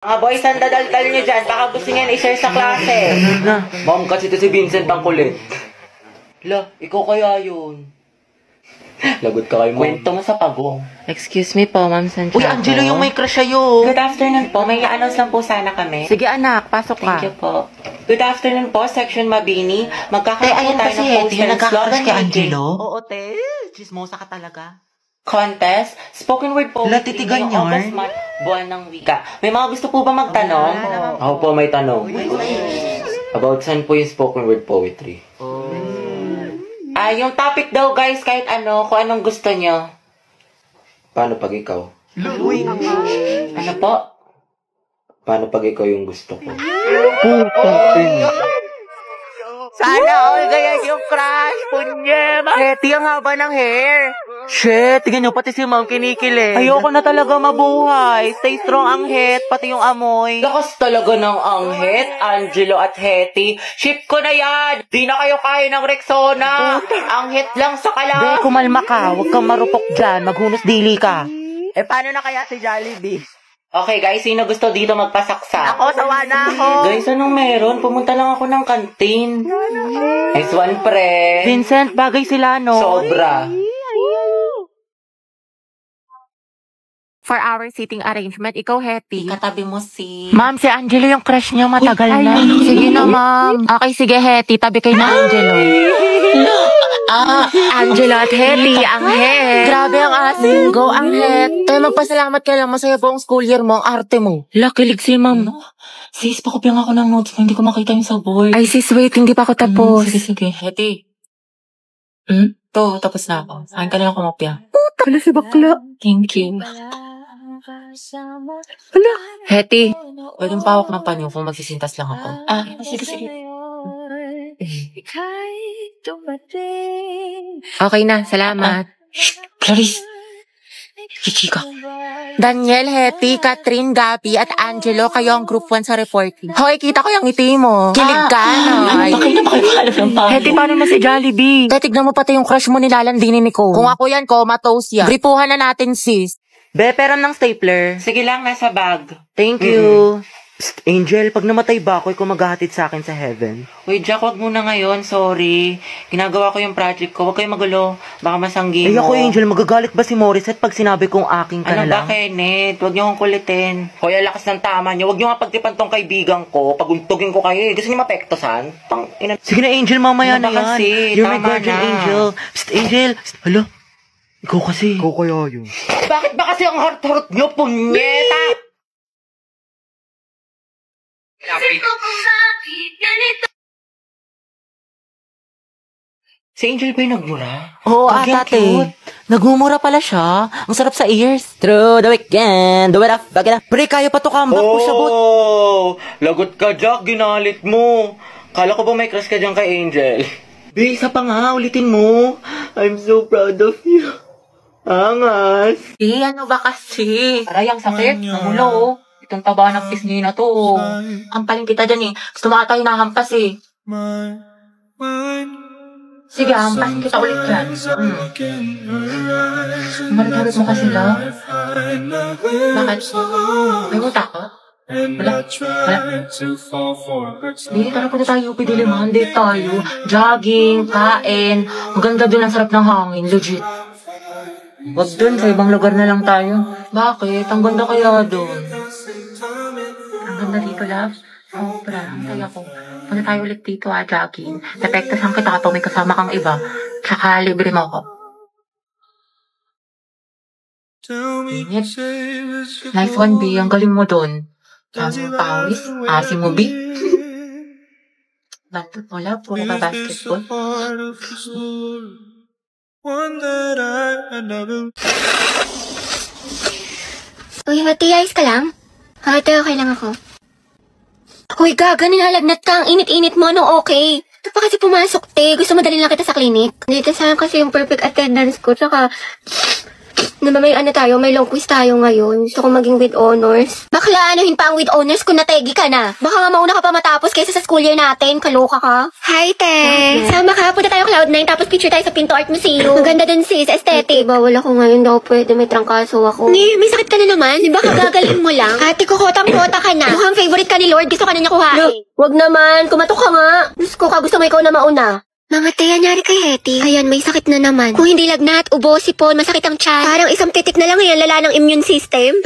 Mga boys, ang dadaldal nyo dyan. Baka gusto nyo i-share sa klase. Na, ma'am, kasi ito si Vincent ang kulit. La, ikaw kaya yun. Lagot ka kay ma'am. Kwento mo sa pagong. Excuse me po, Ma'am Santiago. Uy, Angelo, yung may crush sa'yo. Good afternoon po. May i-announce lang po sana kami. Sige anak, pasok ka. Thank you po. Good afternoon po, Section Mabini. Magkakaroon Ayan po tayo kasi, ng Hetty, poster yung and nagkakrush slogan kay meeting. Angelo. Oo, te. Chismosa ka talaga. Contest, spoken word poetry Latitigan ngayong yun? August month, buwan ng wika. May mga gusto po ba magtanong? Ako po may tanong. About saan po yung spoken word poetry? Yung topic daw guys, kahit ano, kung anong gusto nyo. Paano pag ikaw? Ano po? Paano pag ikaw yung gusto ko? Sana all ganyan yung crush, punye. Hetty, ang haba ng hair. Shit, tignan nyo, pati si Ma'am kinikilig. Ayoko na talaga mabuhay. Stay strong ang het, pati yung amoy. Lakas talaga ng Anghet, Angelo at Hetty. Ship ko na yan! Di na kayo kaya ng Rexona! Anghet lang sa Be, kala! kumalma ka. Huwag kang marupok dyan. Maghunos dili ka. Eh, paano na kaya si Jollibee? Okay guys, sino gusto dito magpasaksa? Ako, tawa na ako. Guys, anong meron? Pumunta lang ako ng kantin. Nice one, pre. Vincent, bagay sila, no? Sobra. For our seating arrangement, ikaw, Hetty. Katabi mo si... Ma'am, si Angelo yung crush niya matagal na. Sige na, ma'am. Okay, sige, Hetty. Tabi kayo na, Angelo. Angelo at Hetty, ang het. Grabe ang asin. Go, ang het. Kaya magpasalamat ka lang. Masaya po ang school year mo, ang arte mo. Lakilig si ma'am. Sis, pakopya ako ng notes ko. Hindi ko makita yung sa board. Ay, sis, wait. Hindi pa ako tapos. Sige. Hetty. To, tapos na ako. Saan ka na lang kumopya? Hala si bakla. Thank you. Hala. Hetty. Pwedeng pawak ng panyo kung magsisintas lang ako. Sige. Okay na, salamat. Clarice. Chichika. Daniel, Hetty, Catherine, Gabi, at Angelo, kayo ang group 1 sa reporting. Hoy, kita ko yung ngiti mo. Kilig ka, no? Bakit na pakipahalap ng panyo? Hetty, paano na si Jollibee? Tignan mo pati yung crush mo nilalandinin ni Ko. Kung ako yan, comatose yan. Gripuhan na natin, sis. Be, pero ng stapler. Sige lang, nasa bag. Thank you. Psst, Angel, pag namatay ba ako, ikaw maghahatid sa akin sa heaven? Uy, Jack, wag muna ngayon. Sorry. Ginagawa ko yung project ko. Huwag kayong magulo. Baka masanggi mo. Ay, ako, Angel, magagalit ba si Morissette pag sinabi kong aking ka Ano na ba, lang? Kenneth? Huwag niyo akong kulitin. Hoy, lakas ng tama niyo. Huwag niyo nga pagtipan tong kaibigan ko. Paguntugin ko kayo. Gusto niyo mapektosan? Sige na, Angel, mamaya Ano na ba yan. kasi? You're my Tama guardian na. angel. Psst, Angel. Psst, hala. Ikaw kasi. Ikaw kaya yun. Bakit ba kasi ang harot-harot niyo, punyeta? Si Angel ba yung nagmura? Oo, Ang ate. cute. Nagmumura pala siya. Ang sarap sa ears. Through the weekend. Do it up. Back it up. Pre, kaya pa to comeback. Push abot. Oh, lagot ka, Jack. Ginalit mo. Kala ko ba may crush ka dyan kay Angel? Be, isa pa nga. Ulitin mo. I'm so proud of you. Angas. Ano ba kasi? Aray, ang sakit. Namulo, oh. Itong taba ng pisngi na to, oh. Ampaling kita dyan, eh. Gusto mo ata hinahampas, eh. Sige, hampasin kita ulit dyan. Marit-harit mo kasi, love. Bakit? May muta ka? Wala. Dito na punta tayo, pidiliman. Dito tayo. Jogging, kain. Maganda dun, ang sarap ng hangin. Legit. Wag dun, sa ibang lugar na lang tayo. Bakit? Ang ganda kaya dun. Ang ganda dito, love. Sobra. Ang saya ko. Punta tayo ulit dito, jogging. Depektasan kita kapag may kasama kang iba. Tsaka libre mo ako. Init. Nice one, B. Ang galing mo dun. Ang pawis. Asim mo, B. Bantot mo, love. Puro ka basketball. Uy, Hati, ayos ka lang? Hati, okay lang ako. Uy, gaga, nilalagnat ka. Ang init-init mo, no, okay. Ito pa kasi pumasok, te. Gusto mo dalhin lang kita sa klinik. Dito sa'yo kasi yung perfect attendance ko. Tsaka, May may long quiz tayo ngayon. Gusto ko maging with honors. Bakla, anuhin pa ang with honors kung nategi ka na. Baka nga mauna ka pa matapos kaysa sa school year natin. Kaloka ka. Hi, te. Sama ka. Punta tayo Cloud9 tapos picture tayo sa Pinto Art Museum. Ang ganda dun sis. Aesthetic. Bawal ako ngayon daw. Pwede may trangkaso ako. May sakit ka na naman. Di ba kagagalin mo lang? Ate, kukotang-kota ka na. Mukhang favorite ka ni Lord. Gusto ka na niya kuhain. Wag naman. Kumatok ka nga. Diyos ko ka. Gusto mo ikaw na mauna. Mga te, anyari kay Hetty. Ayan, may sakit na naman. Kung hindi lagnat, ubo, sipon, masakit ang tiyan. Parang isang titik na lang yan, lala ng immune system.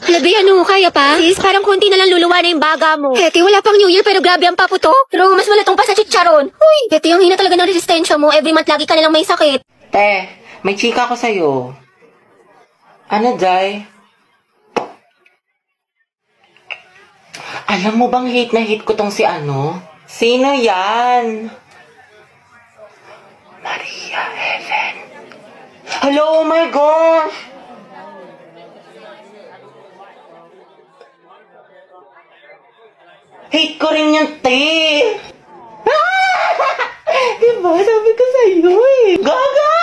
Labi, ano, kaya pa? Sis, parang konti na lang luluwa na yung baga mo. Hetty, wala pang New Year pero grabe ang paputok. Pero mas malatong pa sa chicharon. Uy, Hetty, ang hina talaga ng resistensya mo. Every month lagi ka na lang may sakit. Te, may chika ko sa'yo. Ano, Jai? Alam mo bang hate na hate ko tong si ano? Sino yan? Maria Helen. Hello, oh my gosh! Hate ko rin yung te! Diba? Sabi ko sa'yo eh. Gaga!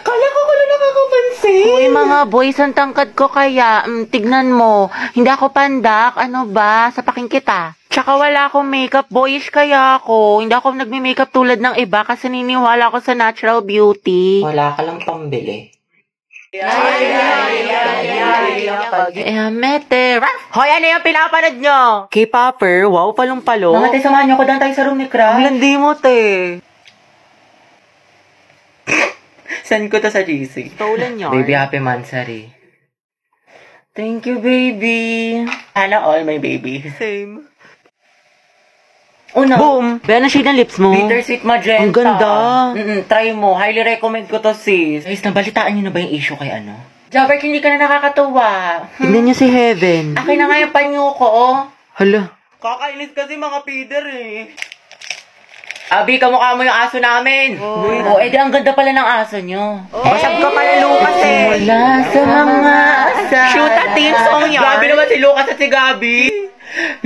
Kala ko lang nakakapansin. Uy, mga boys, ang tangkad ko kaya. Tignan mo. Hindi ako pandak. Ano ba? Sapakin kita. Tsaka wala akong makeup. Boyish kaya ako. Hindi ako nagme-makeup tulad ng iba kasi niniwala ako sa natural beauty. Wala ka lang pambili. Mete. Hoy, ano yung pinapanood nyo? K-popper. Wow, palong-palo. Mga te, samahan niyo ko doon tayo sa room ni Crush. Ang landi mo, te. Send ko to sa GC. Stolen yun. Baby, happy mansari. Thank you, baby. Sana all, my baby. Same. Una. Boom! Be, ano shade ng lips mo? Bittersweet magenta. Ang ganda. Try mo. Highly recommend ko to, sis. Guys, nabalitaan niyo na ba yung issue kay ano? Jabert, hindi ka na nakakatuwa. Tignan niyo si Heaven. Akin na nga yung panyo ko, oh. Hala. Kakainis kasi mga feeder eh. Abi, kamukha mo yung aso namin. Oh, edi ang ganda pala ng aso nyo. Basag ka pala, Lucas eh. Wala sa mga asa. Shoot a team song yan. Gabi naman si Lucas at si Gabi.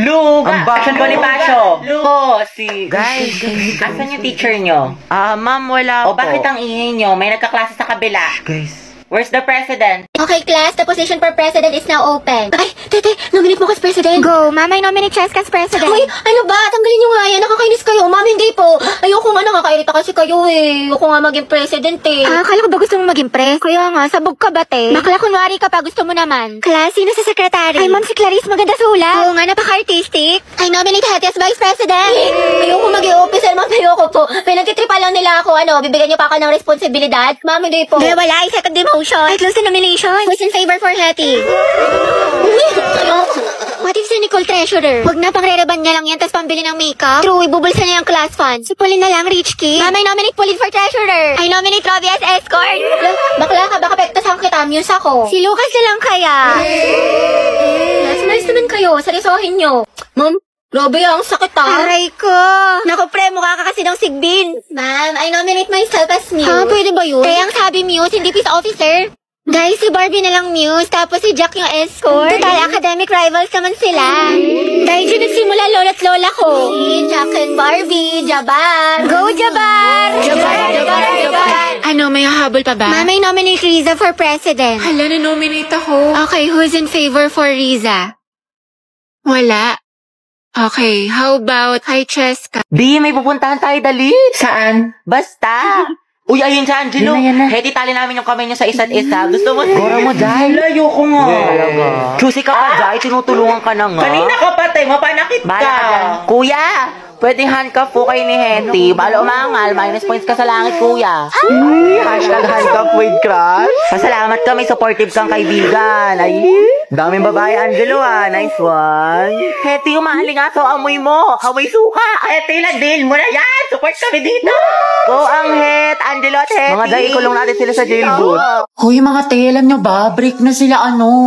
Luga. Ang bago. Asan Bonifacio? Lugo. Si... Guys. Asan yung teacher nyo? Ma'am, wala O bakit ang ingay nyo? May nagkaklase sa kabila. Guys. Where's the president? Okay, class, the position for president is now open. Ay, tete, nominate mo ka as president. Go, mama, nominate Cheska as president. Uy, ano ba? Tanggalin nyo nga yan. Nakakainis kayo. Ma'am, hindi po. Ayoko nga, nakakairita kasi kayo eh. Ayoko nga maging president eh. Akala ko ba gusto mo maging pre? Kaya nga, sabog ka ba te? Bakla kunwari ka pa, gusto mo naman. Class, sino sa secretary? Ay, ma'am, si Clarice, maganda sulat. Oo nga, napaka-artistic. I nominate Hetty as vice president. Ayoko maging officer, ma'am. Ayoko po. Pinagtitripa lang nila ako, bibigyan niyo pa ako ng responsibilidad. Ma'am, hindi po. Hindi, wala. I-second demotion. I close the nomination. Who's in favor for Hetty? What if si Nicole treasurer? Huwag na, pang-re-reban niya lang yan, tapos pambili ng makeup. True, ibubulsa niya yung class fund. Si Pauline na lang, rich kid. Mama, I nominate Pauline for treasurer. I nominate Robbie as escort. Bakla ka, baka pektasan kita, muse ako. Si Lucas na lang kaya. Nice naman kayo, seryosohin nyo. Ma'am, Robbie, ang sakit Aray ko. Naku, pre, mukha ka kasi ng sigbin. Ma'am, I nominate myself as Muse. Pwede ba yun? Kaya ang sabi Muse, hindi peace officer. Guys, si Barbie na lang Muse, tapos si Jack yung escort. Total, academic rivals naman sila. Dahil dyan nagsimula lola't lola ko. Si Jack and Barbie, Jabar. Go, Jabar! Jabar! Ano, may hahabol pa ba? Ma'am, I nominate Riza for president. Hala, na-nominate ako. Okay, who's in favor for Riza? Wala. Okay, how about kay Cheska? Di, may pupuntahan tayo, dali. Saan? Basta. Uy, ayun siya, Angelo. Yan na. Heti, tali namin yung kamay niya sa isa't isa. Gusto mo? Gora mo, Jai. Layo ko nga. Talaga. Choosy ka pa, Jai. Tinutulungan ka na nga. Kanina ka patay, mapanakit Bala ka. ka dyan. Kuya, pwedeng handcuff po kayo ni Hetty. Balo umangal, minus points ka sa langit, kuya. Hashtag handcuff with crush. Pasalamat ka, may supportive kang kaibigan. Ay, daming babae, Angelo Nice one. Hetty, umaaling nga to, amoy mo. Amoy suka. Heti, ladil mo na yan. Support kami dito. Go ang Het, Angelo at Hetty. Mga Jai, ikulong natin sila sa jailboot. Hoy mga te, alam nyo ba? Break na sila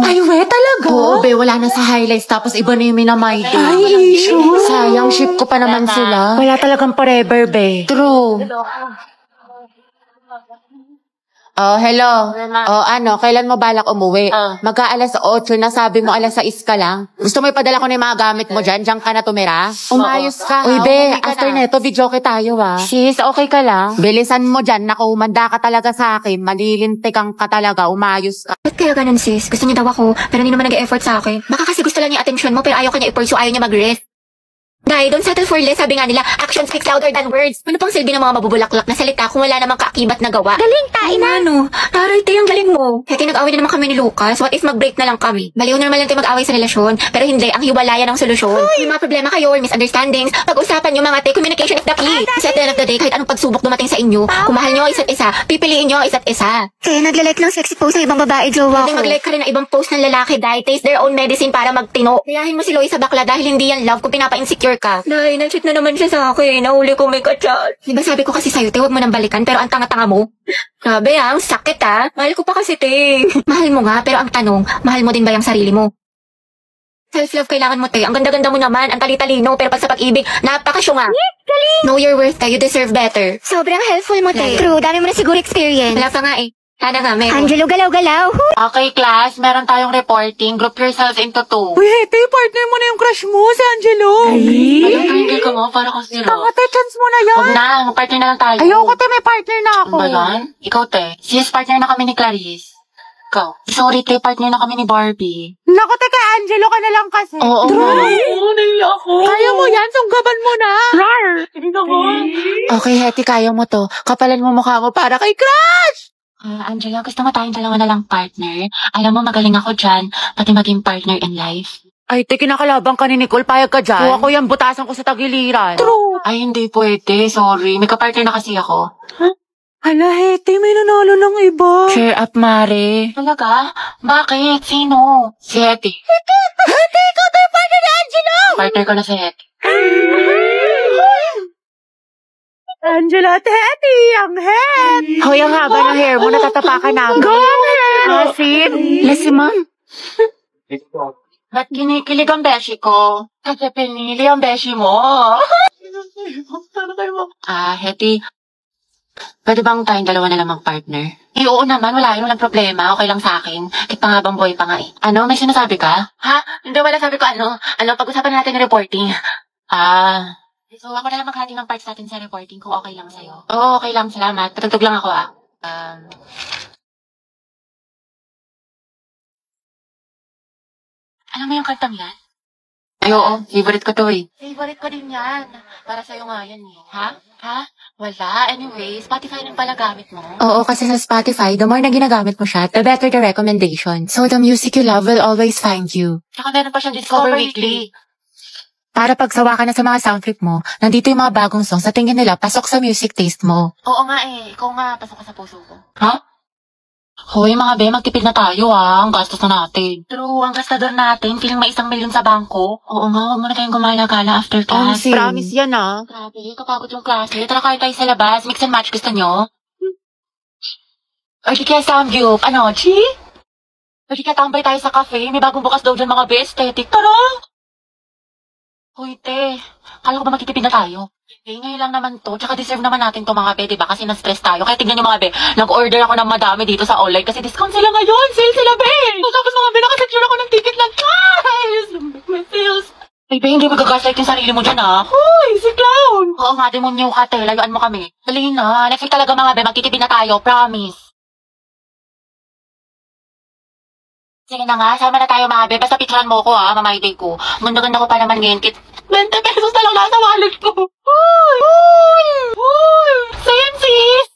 Ay, we, talaga? Oo, be, wala na sa highlights. Tapos iba na yung minamay day. Ay, sure. Sayang, ship ko pa naman sila. Wala talagang forever, be. True. Oh, hello. Oh, ano, kailan mo balak umuwi? Magka-alas 8 na, sabi mo alas 6 ka lang. Gusto mo ipadala ko na yung mga gamit mo dyan? Diyan ka na tumira? Umayos ka. Uy, be, after neto, videoke tayo Sis, okay ka lang? Bilisan mo dyan, naku, umanda ka talaga sa akin. Malilintikan ka talaga, umayos ka. Ba't kaya ganun sis? Gusto niya daw ako, pero hindi naman nag-e-effort sa akin. Baka kasi gusto lang niya attention mo, pero ayaw ka niya i-pursue, ayaw niya mag-rest. Dahil don't settle for less, sabi nga nila, action speaks louder than words. Ano pang silbi ng mga mabubulaklak na salita kung wala namang kaakibat na gawa? Galing, tain na. Ano? Taray, ang galing mo. Kaya nag-away na naman kami ni Lucas. What if mag-break na lang kami? Baliw normal lang tayo mag-away sa relasyon, pero hindi, ang hiwalayan ang solusyon. May mga problema kayo or misunderstandings, pag-usapan nyo mga communication is the key. Kasi at the end of the day, kahit anong pagsubok dumating sa inyo, kung mahal nyo ang isa't isa, pipiliin nyo ang isa't isa. Kaya naglalike ng sexy post ng ibang babae, jowa ko. Hindi mag-like ka rin ng ibang post ng lalaki dahil taste their own medicine para magtino. Kayahin mo si Loie sa bakla dahil hindi yan love kung pinapa-insecure ka. Nay, cheat na naman siya sa akin. Nahuli ko may kachat. Diba sabi ko kasi sa'yo, te, huwag mo nang balikan, pero ang tanga-tanga mo. Grabe ang sakit Mahal ko pa kasi, te. Mahal mo nga, pero ang tanong, mahal mo din ba yung sarili mo? Self-love kailangan mo, te. Ang ganda-ganda mo naman, ang tali-talino, pero pag sa pag-ibig, napakasyunga. Know your worth, te. You deserve better. Sobrang helpful mo, te. True, dami mo na siguro experience. Wala pa nga Sana nga, meron. Angelo, galaw-galaw. Okay, class. Meron tayong reporting. Group yourselves into 2. Uy, Hete, partner mo na yung crush mo, si Angelo. Ayun, triangle ka mo para kasi Tama, te, chance mo na yan. Huwag na, mag-partner na lang tayo. Ayoko, te, may partner na ako. Ano ba yan? Ikaw, te. Sis, partner na kami ni Clarice. Ikaw. Sorry, te, partner na kami ni Barbie. Naku, te, kay Angelo ka na lang kasi. Oo, naiya ako. Kaya mo yan, sunggaban mo na. Rar! Hindi naman. Okay, Hete, kaya mo to. Kapalan mo mukha mo para kay crush. Angela, gusto mo tayong dalawa na lang partner? Alam mo, magaling ako dyan, pati maging partner in life. Ay, te, kinakalabang ka ni Nicole, payag ka dyan. Kung ako yan, butasan ko sa tagiliran. True. Ay, hindi pwede. Sorry. May kapartner na kasi ako. Hala, Hete, may nanalo ng iba. Cheer up, Mare. Talaga? Bakit? Sino? Si Hetty. Hete, ikaw tayo partner ni Angelo! Partner ko na si Hetty. Angela, Teddy, ang head! Hoy, ang haba ng hair mo, natatapakan namin. Go, ang hair! Asin? Lasi, ma'am. Ba't kinikilig ang beshi ko? Kasi pinili ang beshi mo. Hetty, pwede bang tayong dalawa na lamang partner? Oo naman, wala yun, walang problema. Okay lang sa akin. Kahit pangabang boy pa nga Ano, may sinasabi ka? Ha? Hindi, wala sabi ko pag-usapan natin yung reporting. So, ako na lang maghati ng parts natin sa reporting kung okay lang sa'yo. Oo, okay lang. Salamat. Patugtog lang ako, Alam mo yung kantang yan? Ay, oo. Favorite ko to Favorite ko din yan. Para sa'yo nga yan Ha? Wala. Anyway, Spotify lang pala gamit mo. Oo, kasi sa Spotify, the more na ginagamit mo siya, the better the recommendation. So, the music you love will always find you. Tsaka meron pa siyang Discover Weekly. Para pagsawa ka na sa mga sound trip mo, nandito yung mga bagong songs sa tingin nila pasok sa music taste mo. Oo nga Ikaw nga, pasok ka sa puso ko. Ha? Hoy, mga be, magtipid na tayo Ang gastos na natin. True, ang gastador natin, feeling may 1 milyon sa bangko. Oo nga, huwag mo na tayong gumala-gala after class. Promise yan Grabe, kapagod yung klase. Tara kayo tayo sa labas, mix and match, gusto nyo? Or di kaya samgyup, Chi? Or di kaya tambay tayo sa cafe, may bagong bukas daw dyan mga be, aesthetic. Tara! Hoy, te. Kala ko ba magtitipid na tayo? Ngayon lang naman to. Tsaka deserve naman natin to mga be, diba? Kasi na-stress tayo. Kaya tignan nyo mga be, nag-order ako ng madami dito sa online kasi discount sila ngayon. Sale sila, be! Tapos mga be, nakasecure ako ng ticket lang. Guys! May sales. Ay, be, hindi magagaslight yung sarili mo dyan, Hoy, si Clown! Oo nga, demonyo ka, te. Layuan mo kami. Dali na. Next week talaga mga be, magtitipid na tayo. Promise. Sige na nga, sama na tayo mga be. Basta picturean mo ko mamay-day ko. Ganda-ganda ko pa naman ngayon. 20 pesos na lang nasa wallet ko. Hoy! Same sis!